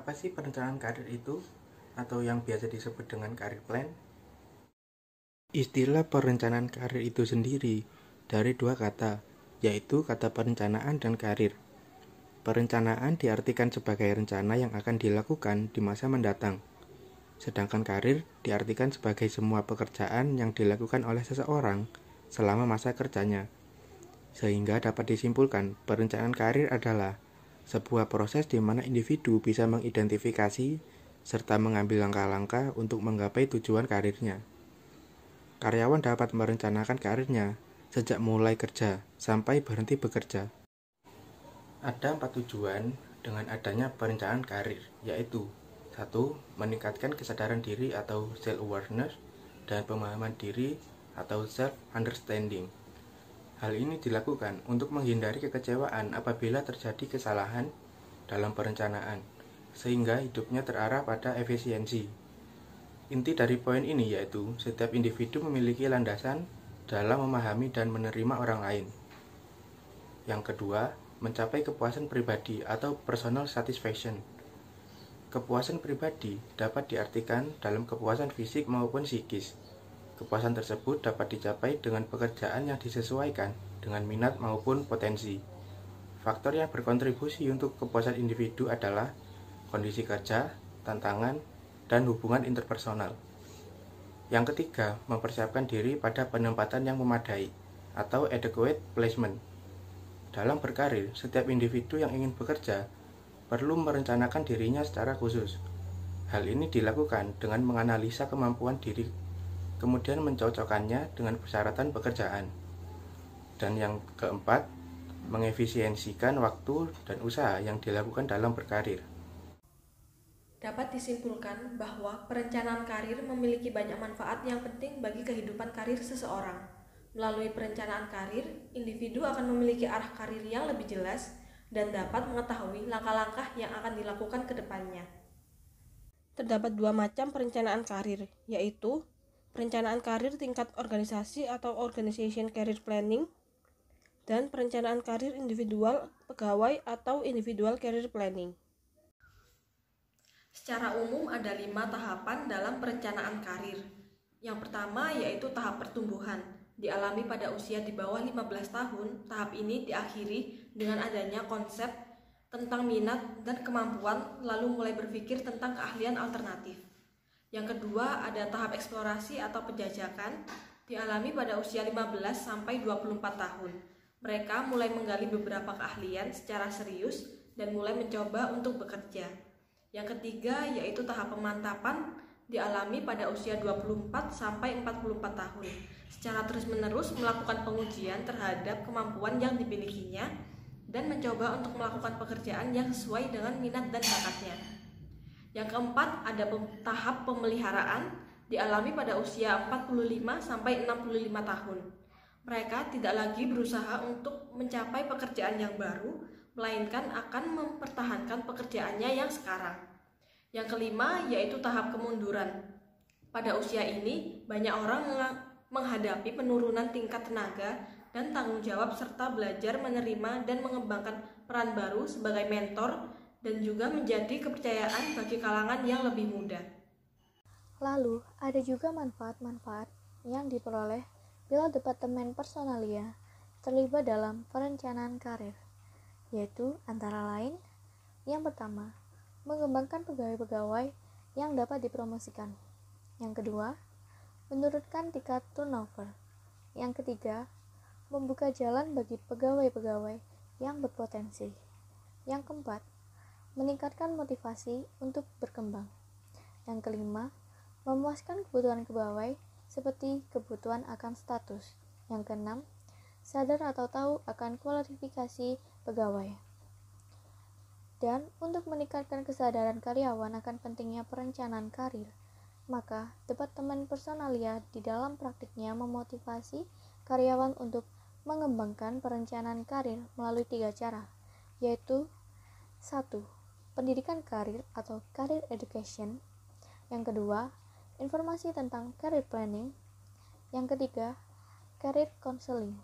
Apa sih perencanaan karir itu? Atau yang biasa disebut dengan career plan? Istilah perencanaan karir itu sendiri dari dua kata, yaitu kata perencanaan dan karir. Perencanaan diartikan sebagai rencana yang akan dilakukan di masa mendatang. Sedangkan karir diartikan sebagai semua pekerjaan yang dilakukan oleh seseorang selama masa kerjanya. Sehingga dapat disimpulkan, perencanaan karir adalah sebuah proses di mana individu bisa mengidentifikasi serta mengambil langkah-langkah untuk menggapai tujuan karirnya. Karyawan dapat merencanakan karirnya sejak mulai kerja sampai berhenti bekerja. Ada 4 tujuan dengan adanya perencanaan karir, yaitu 1. Meningkatkan kesadaran diri atau self-awareness dan pemahaman diri atau self-understanding. Hal ini dilakukan untuk menghindari kekecewaan apabila terjadi kesalahan dalam perencanaan, sehingga hidupnya terarah pada efisiensi. Inti dari poin ini yaitu setiap individu memiliki landasan dalam memahami dan menerima orang lain. Yang kedua, mencapai kepuasan pribadi atau personal satisfaction. Kepuasan pribadi dapat diartikan dalam kepuasan fisik maupun psikis. Kepuasan tersebut dapat dicapai dengan pekerjaan yang disesuaikan dengan minat maupun potensi. Faktor yang berkontribusi untuk kepuasan individu adalah kondisi kerja, tantangan, dan hubungan interpersonal. Yang ketiga, mempersiapkan diri pada penempatan yang memadai atau adequate placement. Dalam berkarir, setiap individu yang ingin bekerja perlu merencanakan dirinya secara khusus. Hal ini dilakukan dengan menganalisa kemampuan diri, kemudian mencocokkannya dengan persyaratan pekerjaan. Dan yang keempat, mengefisiensikan waktu dan usaha yang dilakukan dalam berkarir. Dapat disimpulkan bahwa perencanaan karir memiliki banyak manfaat yang penting bagi kehidupan karir seseorang. Melalui perencanaan karir, individu akan memiliki arah karir yang lebih jelas dan dapat mengetahui langkah-langkah yang akan dilakukan ke depannya. Terdapat dua macam perencanaan karir, yaitu perencanaan karir tingkat organisasi atau Organization Career Planning dan perencanaan karir individual pegawai atau Individual Career Planning. Secara umum ada 5 tahapan dalam perencanaan karir. Yang pertama yaitu tahap pertumbuhan, dialami pada usia di bawah 15 tahun. Tahap ini diakhiri dengan adanya konsep tentang minat dan kemampuan, lalu mulai berpikir tentang keahlian alternatif. Yang kedua ada tahap eksplorasi atau penjajakan, dialami pada usia 15 sampai 24 tahun. Mereka mulai menggali beberapa keahlian secara serius dan mulai mencoba untuk bekerja. Yang ketiga yaitu tahap pemantapan, dialami pada usia 24 sampai 44 tahun. Secara terus-menerus melakukan pengujian terhadap kemampuan yang dimilikinya dan mencoba untuk melakukan pekerjaan yang sesuai dengan minat dan bakatnya. Yang keempat ada tahap pemeliharaan, dialami pada usia 45 sampai 65 tahun. Mereka tidak lagi berusaha untuk mencapai pekerjaan yang baru, melainkan akan mempertahankan pekerjaannya yang sekarang. Yang kelima yaitu tahap kemunduran. Pada usia ini, banyak orang menghadapi penurunan tingkat tenaga dan tanggung jawab serta belajar menerima dan mengembangkan peran baru sebagai mentor dan juga menjadi kepercayaan bagi kalangan yang lebih muda. Lalu, ada juga manfaat-manfaat yang diperoleh bila Departemen Personalia terlibat dalam perencanaan karir, yaitu antara lain, yang pertama, mengembangkan pegawai-pegawai yang dapat dipromosikan. Yang kedua, menurunkan tingkat turnover. Yang ketiga, membuka jalan bagi pegawai-pegawai yang berpotensi. Yang keempat, meningkatkan motivasi untuk berkembang. Yang kelima, memuaskan kebutuhan pegawai seperti kebutuhan akan status. Yang keenam, sadar atau tahu akan kualifikasi pegawai. Dan untuk meningkatkan kesadaran karyawan akan pentingnya perencanaan karir, maka Departemen Personalia di dalam praktiknya memotivasi karyawan untuk mengembangkan perencanaan karir melalui 3 cara, yaitu 1. Pendidikan karir atau career education. Yang kedua, informasi tentang career planning. Yang ketiga, career counseling.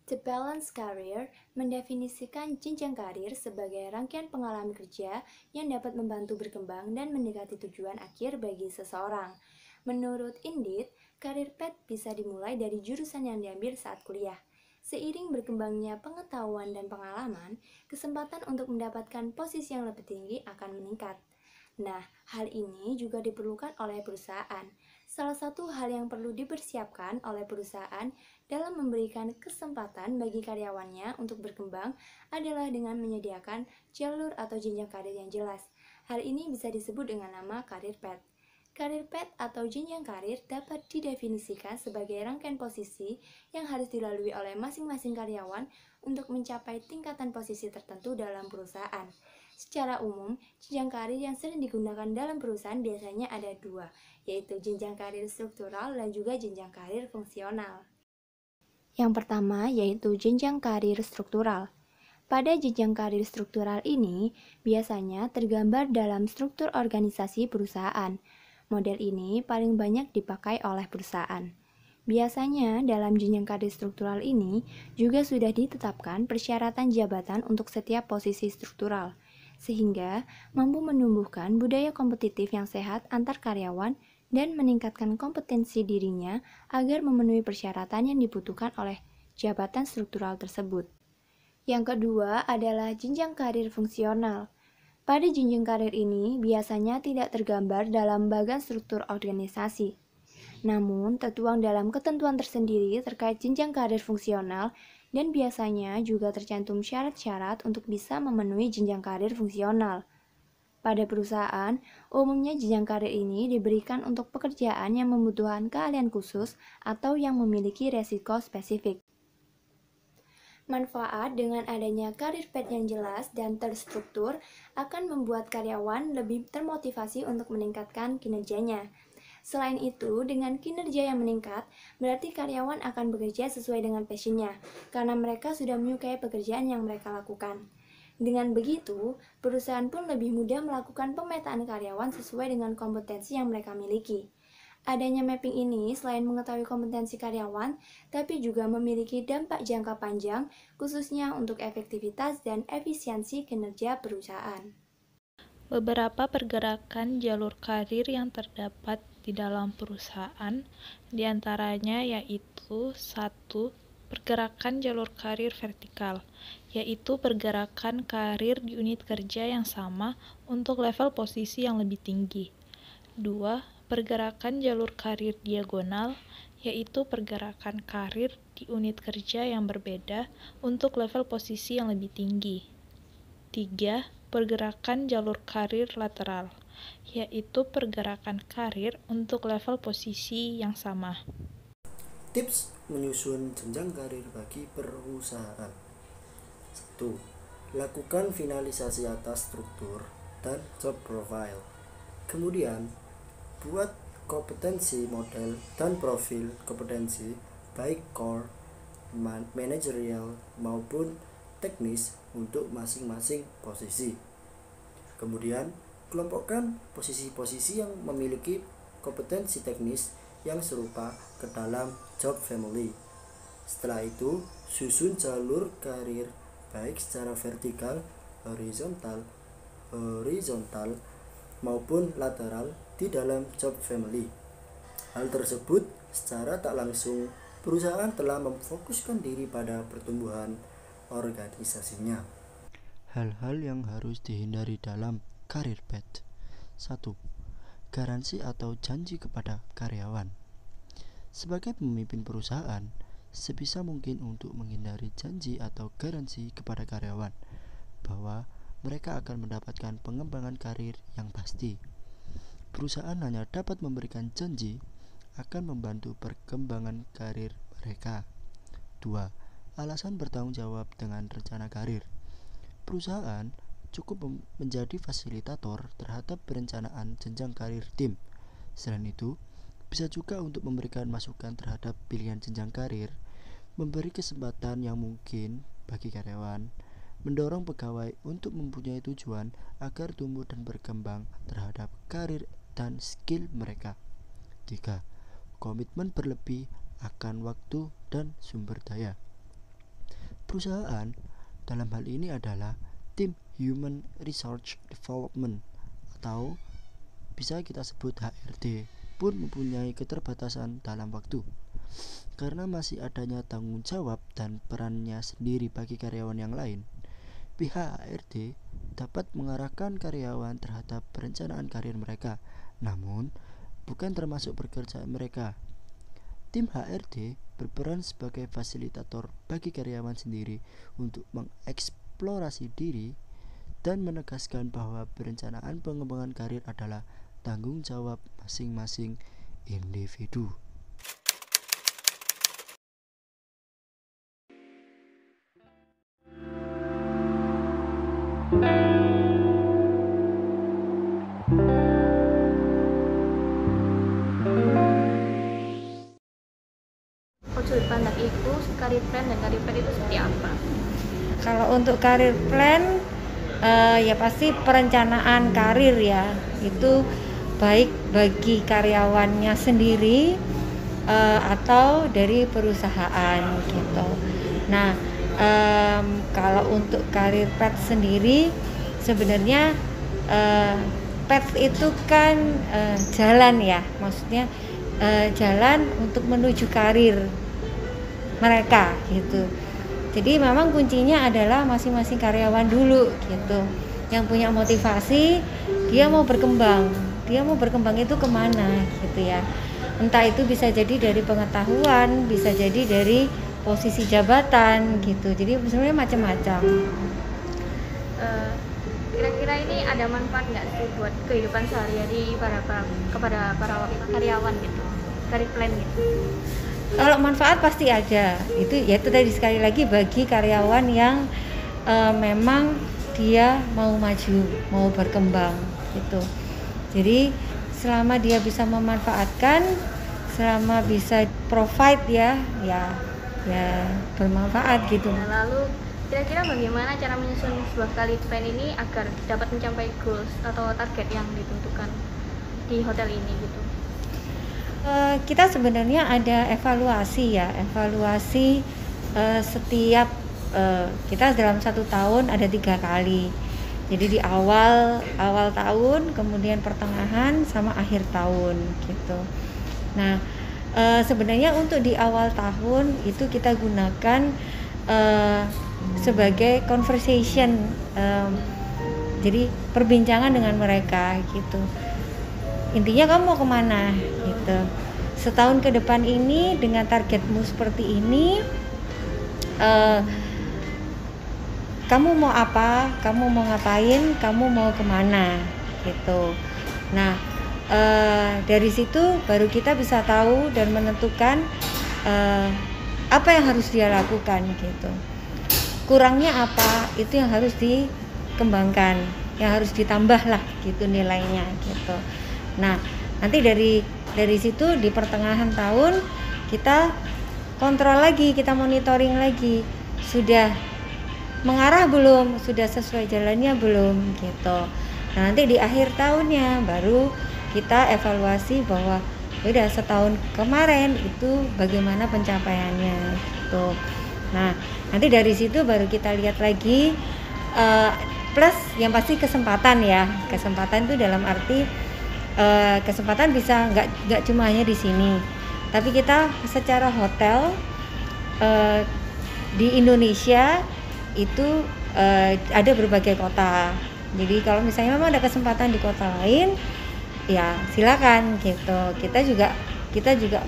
The Balanced Career mendefinisikan jenjang karir sebagai rangkaian pengalaman kerja yang dapat membantu berkembang dan mendekati tujuan akhir bagi seseorang. Menurut Indeed, karir path bisa dimulai dari jurusan yang diambil saat kuliah. Seiring berkembangnya pengetahuan dan pengalaman, kesempatan untuk mendapatkan posisi yang lebih tinggi akan meningkat. Nah, hal ini juga diperlukan oleh perusahaan. Salah satu hal yang perlu dipersiapkan oleh perusahaan dalam memberikan kesempatan bagi karyawannya untuk berkembang adalah dengan menyediakan jalur atau jenjang karir yang jelas. Hal ini bisa disebut dengan nama karir path. Karir path atau jenjang karir dapat didefinisikan sebagai rangkaian posisi yang harus dilalui oleh masing-masing karyawan untuk mencapai tingkatan posisi tertentu dalam perusahaan. Secara umum, jenjang karir yang sering digunakan dalam perusahaan biasanya ada dua, yaitu jenjang karir struktural dan juga jenjang karir fungsional. Yang pertama yaitu jenjang karir struktural. Pada jenjang karir struktural ini, biasanya tergambar dalam struktur organisasi perusahaan. Model ini paling banyak dipakai oleh perusahaan. Biasanya dalam jenjang karir struktural ini juga sudah ditetapkan persyaratan jabatan untuk setiap posisi struktural, sehingga mampu menumbuhkan budaya kompetitif yang sehat antar karyawan dan meningkatkan kompetensi dirinya agar memenuhi persyaratan yang dibutuhkan oleh jabatan struktural tersebut. Yang kedua adalah jenjang karir fungsional. Pada jenjang karir ini biasanya tidak tergambar dalam bagan struktur organisasi, namun tertuang dalam ketentuan tersendiri terkait jenjang karir fungsional dan biasanya juga tercantum syarat-syarat untuk bisa memenuhi jenjang karir fungsional. Pada perusahaan, umumnya jenjang karir ini diberikan untuk pekerjaan yang membutuhkan keahlian khusus atau yang memiliki resiko spesifik. Manfaat dengan adanya karir path yang jelas dan terstruktur akan membuat karyawan lebih termotivasi untuk meningkatkan kinerjanya. Selain itu, dengan kinerja yang meningkat, berarti karyawan akan bekerja sesuai dengan passion-nya, karena mereka sudah menyukai pekerjaan yang mereka lakukan. Dengan begitu, perusahaan pun lebih mudah melakukan pemetaan karyawan sesuai dengan kompetensi yang mereka miliki. Adanya mapping ini selain mengetahui kompetensi karyawan, tapi juga memiliki dampak jangka panjang, khususnya untuk efektivitas dan efisiensi kinerja perusahaan. Beberapa pergerakan jalur karir yang terdapat di dalam perusahaan, diantaranya yaitu 1. Pergerakan jalur karir vertikal, yaitu pergerakan karir di unit kerja yang sama untuk level posisi yang lebih tinggi. 2. Pergerakan jalur karir diagonal, yaitu pergerakan karir di unit kerja yang berbeda untuk level posisi yang lebih tinggi. 3. Pergerakan jalur karir lateral, yaitu pergerakan karir untuk level posisi yang sama. Tips menyusun jenjang karir bagi perusahaan. 1. Lakukan finalisasi atas struktur dan job profile. Kemudian, buat kompetensi model dan profil kompetensi baik core, manajerial maupun teknis untuk masing-masing posisi. Kemudian, kelompokkan posisi-posisi yang memiliki kompetensi teknis yang serupa ke dalam job family. Setelah itu, susun jalur karir baik secara vertikal, horizontal maupun lateral di dalam job family. Hal tersebut secara tak langsung perusahaan telah memfokuskan diri pada pertumbuhan organisasinya. Hal-hal yang harus dihindari dalam karir path. 1. Garansi atau janji kepada karyawan. Sebagai pemimpin perusahaan, sebisa mungkin untuk menghindari janji atau garansi kepada karyawan bahwa mereka akan mendapatkan pengembangan karir yang pasti. Perusahaan hanya dapat memberikan janji akan membantu perkembangan karir mereka. 2. Alasan bertanggung jawab dengan rencana karir. Perusahaan cukup menjadi fasilitator terhadap perencanaan jenjang karir tim. Selain itu, bisa juga untuk memberikan masukan terhadap pilihan jenjang karir, memberi kesempatan yang mungkin bagi karyawan, mendorong pegawai untuk mempunyai tujuan agar tumbuh dan berkembang terhadap karir dan skill mereka. 3. Komitmen berlebih akan waktu dan sumber daya. perusahaan dalam hal ini adalah tim Human Resource Development atau bisa kita sebut HRD pun mempunyai keterbatasan dalam waktu. Karena masih adanya tanggung jawab dan perannya sendiri bagi karyawan yang lain, pihak HRD dapat mengarahkan karyawan terhadap perencanaan karir mereka, namun bukan termasuk pekerjaan mereka. Tim HRD berperan sebagai fasilitator bagi karyawan sendiri untuk mengeksplorasi diri dan menegaskan bahwa perencanaan pengembangan karir adalah tanggung jawab masing-masing individu. Sudut pandang itu, career plan dan career plan itu seperti apa? Kalau untuk career plan ya pasti perencanaan karir ya, itu baik bagi karyawannya sendiri atau dari perusahaan gitu. Nah, kalau untuk career path sendiri sebenarnya path itu kan jalan ya, maksudnya jalan untuk menuju karir mereka gitu. Jadi memang kuncinya adalah masing-masing karyawan dulu gitu, yang punya motivasi dia mau berkembang itu kemana gitu ya. Entah itu bisa jadi dari pengetahuan, bisa jadi dari posisi jabatan gitu. Jadi sebenarnya macam-macam. Kira-kira ini ada manfaat nggak sih buat kehidupan sehari-hari kepada para karyawan gitu, career plan gitu? Kalau manfaat pasti ada. Itu tadi sekali lagi bagi karyawan yang memang dia mau maju, mau berkembang gitu. Jadi selama dia bisa memanfaatkan, selama bisa provide ya bermanfaat gitu. Nah, lalu kira-kira bagaimana cara menyusun sebuah career plan ini agar dapat mencapai goals atau target yang ditentukan di hotel ini gitu? Kita sebenarnya ada evaluasi setiap kita dalam 1 tahun ada 3 kali. Jadi di awal tahun, kemudian pertengahan sama akhir tahun gitu. Nah, sebenarnya untuk di awal tahun itu kita gunakan sebagai conversation, jadi perbincangan dengan mereka gitu. Intinya kamu mau kemana gitu, setahun ke depan ini dengan targetmu seperti ini, kamu mau apa, kamu mau ngapain, kamu mau kemana gitu. Nah, dari situ baru kita bisa tahu dan menentukan apa yang harus dia lakukan gitu. Kurangnya apa, itu yang harus dikembangkan, yang harus ditambah lah gitu nilainya gitu. Nah, nanti dari situ di pertengahan tahun kita kontrol lagi, kita monitoring lagi, sudah mengarah belum, sudah sesuai jalannya belum gitu. Nah, nanti di akhir tahunnya baru kita evaluasi bahwa udah setahun kemarin itu bagaimana pencapaiannya gitu. Nah, nanti dari situ baru kita lihat lagi, plus yang pasti kesempatan ya. Kesempatan itu dalam arti kesempatan bisa nggak cuma hanya di sini, tapi kita secara hotel di Indonesia itu ada berbagai kota. Jadi kalau misalnya memang ada kesempatan di kota lain, ya silakan gitu. Kita juga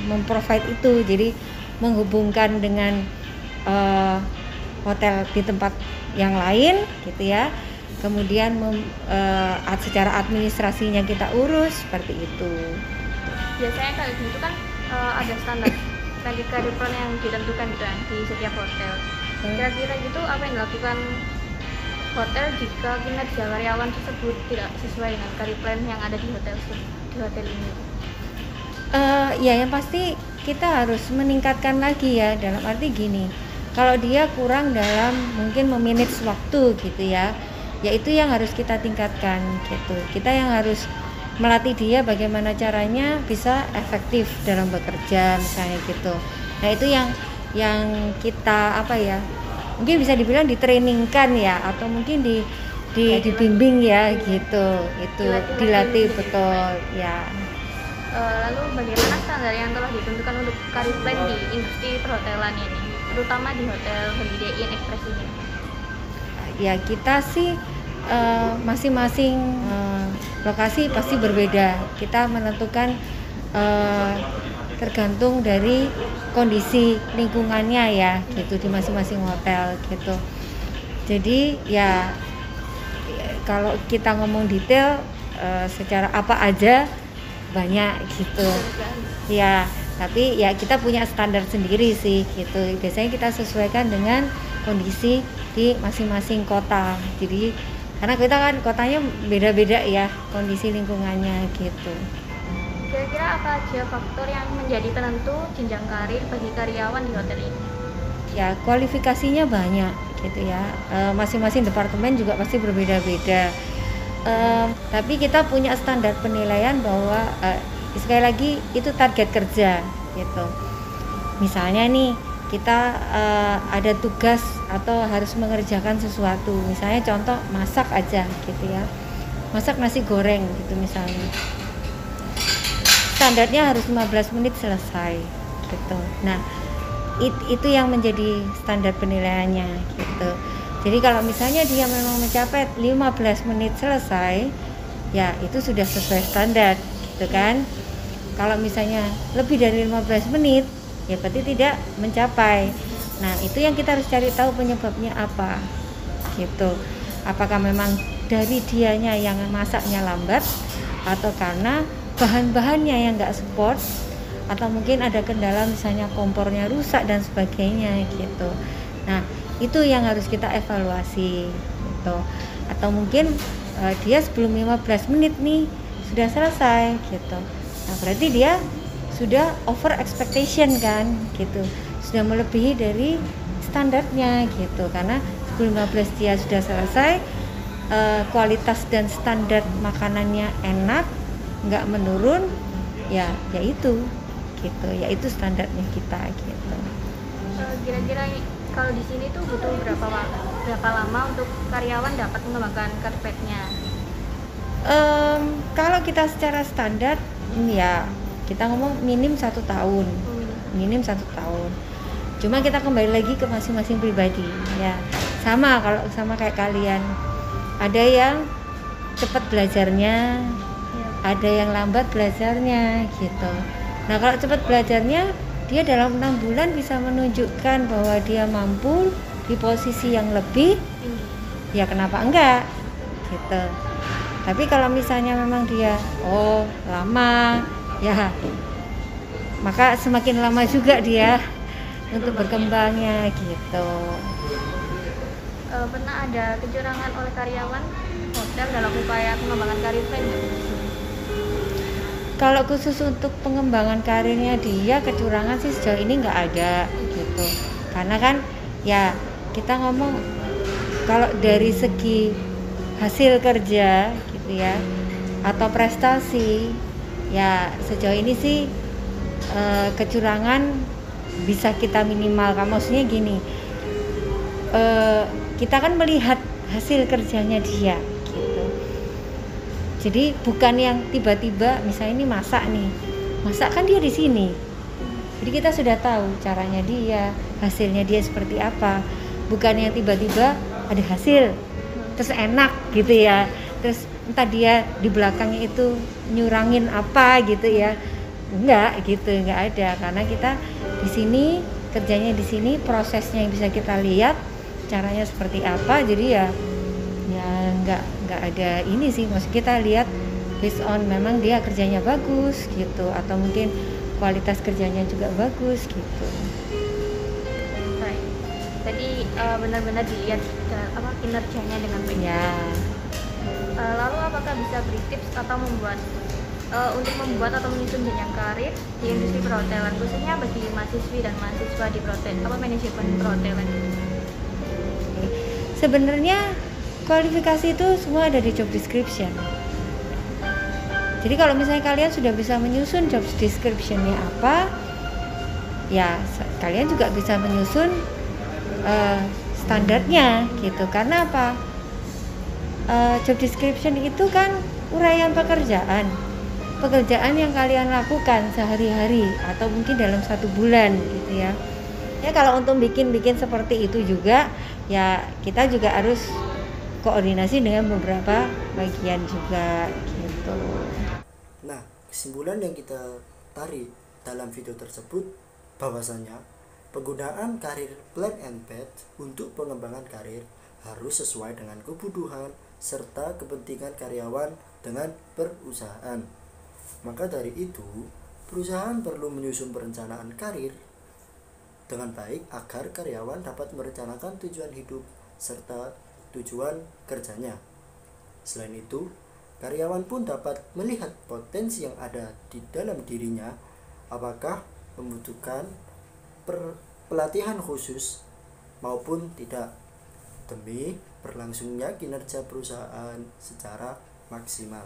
memprovide itu, jadi menghubungkan dengan hotel di tempat yang lain gitu ya. Kemudian secara administrasinya kita urus seperti itu. Biasanya kalau gitu kan ada standar career plan yang ditentukan gitu kan di setiap hotel. Kira-kira gitu apa yang dilakukan hotel jika kinerja karyawan tersebut tidak sesuai dengan career plan yang ada di hotel ini? Ya yang pasti kita harus meningkatkan lagi ya, dalam arti gini, kalau dia kurang dalam mungkin memanage waktu gitu ya itu yang harus kita tingkatkan gitu. Kita yang harus melatih dia bagaimana caranya bisa efektif dalam bekerja misalnya gitu. Nah, itu yang kita mungkin bisa dibilang ditrainingkan ya, atau mungkin dibimbing ya gitu, itu dilatih betul ya. Lalu bagaimana standar yang telah ditentukan untuk career plan di industri perhotelan ini, terutama di Hotel Holiday Inn Express ini? Ya kita sih masing-masing lokasi pasti berbeda. Kita menentukan tergantung dari kondisi lingkungannya ya gitu di masing-masing hotel gitu. Jadi ya kalau kita ngomong detail secara apa aja banyak gitu ya, tapi ya kita punya standar sendiri sih gitu. Biasanya kita sesuaikan dengan kondisi di masing-masing kota. Jadi karena kita kan kotanya beda-beda ya kondisi lingkungannya gitu. Kira-kira apa aja faktor yang menjadi penentu jenjang karir bagi karyawan di hotel ini? Ya kualifikasinya banyak gitu ya, masing-masing departemen juga pasti berbeda-beda. Tapi kita punya standar penilaian bahwa sekali lagi itu target kerja gitu. Misalnya nih kita ada tugas atau harus mengerjakan sesuatu, misalnya contoh masak aja gitu ya, masak nasi goreng gitu misalnya, standarnya harus 15 menit selesai gitu. Nah itu yang menjadi standar penilaiannya gitu. Jadi kalau misalnya dia memang mencapai 15 menit selesai, ya itu sudah sesuai standar gitu kan. Kalau misalnya lebih dari 15 menit, ya berarti tidak mencapai. Nah itu yang kita harus cari tahu penyebabnya apa gitu. Apakah memang dari dianya yang masaknya lambat, atau karena bahan-bahannya yang nggak support, atau mungkin ada kendala misalnya kompornya rusak dan sebagainya gitu. Nah itu yang harus kita evaluasi gitu. Atau mungkin dia sebelum 15 menit nih sudah selesai gitu. Nah berarti dia sudah over expectation kan gitu, sudah melebihi dari standarnya gitu. Karena sebelum 15 dia sudah selesai, kualitas dan standar makanannya enak, nggak menurun, ya itu gitu, yaitu standarnya kita gitu. Kira-kira kalau di sini tuh butuh berapa lama untuk karyawan dapat mengembangkan karpetnya? Kalau kita secara standar ya kita ngomong minim 1 tahun, minim 1 tahun. Cuma kita kembali lagi ke masing-masing pribadi ya. Sama kalau sama kayak kalian, ada yang cepat belajarnya, ada yang lambat belajarnya gitu. Nah kalau cepat belajarnya, dia dalam 6 bulan bisa menunjukkan bahwa dia mampu di posisi yang lebih, ya kenapa enggak gitu. Tapi kalau misalnya memang dia lama ya, maka semakin lama juga dia untuk berkembangnya gitu. Pernah ada kecurangan oleh karyawan hotel dalam upaya pengembangan karir plan? Kalau khusus untuk pengembangan karirnya dia, kecurangan sih sejauh ini nggak ada gitu. Karena kan ya kita ngomong kalau dari segi hasil kerja gitu ya, atau prestasi, ya sejauh ini sih kecurangan bisa kita minimalkan. Maksudnya gini, kita kan melihat hasil kerjanya dia gitu. Jadi bukan yang tiba-tiba misalnya ini masak kan dia di sini. Jadi kita sudah tahu caranya dia, hasilnya dia seperti apa. Bukan yang tiba-tiba ada hasil terus enak gitu ya. Terus entah dia di belakangnya itu nyurangin apa gitu ya. Enggak gitu, enggak ada. Karena kita di sini kerjanya di sini, prosesnya yang bisa kita lihat, caranya seperti apa. Jadi ya nggak ada ini sih, maksud kita lihat based on memang dia kerjanya bagus gitu, atau mungkin kualitas kerjanya juga bagus gitu. Baik. Jadi benar-benar dilihat kinerjanya dengan baik. Ya. Lalu apakah bisa beri tips atau untuk membuat atau menyusun jenjang karir di industri perhotelan, khususnya bagi mahasiswi dan mahasiswa di manajemen perhotelan? Sebenarnya kualifikasi itu semua ada di job description. Jadi kalau misalnya kalian sudah bisa menyusun job description-nya apa, ya kalian juga bisa menyusun standarnya gitu. Karena apa? Job description itu kan uraian pekerjaan yang kalian lakukan sehari-hari atau mungkin dalam 1 bulan gitu ya. Ya kalau untuk bikin seperti itu juga ya kita juga harus koordinasi dengan beberapa bagian juga gitu. Nah, kesimpulan yang kita tarik dalam video tersebut bahwasanya penggunaan karir plan and path untuk pengembangan karir harus sesuai dengan kebutuhan serta kepentingan karyawan dengan perusahaan. Maka dari itu, perusahaan perlu menyusun perencanaan karir dengan baik agar karyawan dapat merencanakan tujuan hidup serta tujuan kerjanya. Selain itu, karyawan pun dapat melihat potensi yang ada di dalam dirinya, apakah membutuhkan pelatihan khusus maupun tidak, demi berlangsungnya kinerja perusahaan secara maksimal.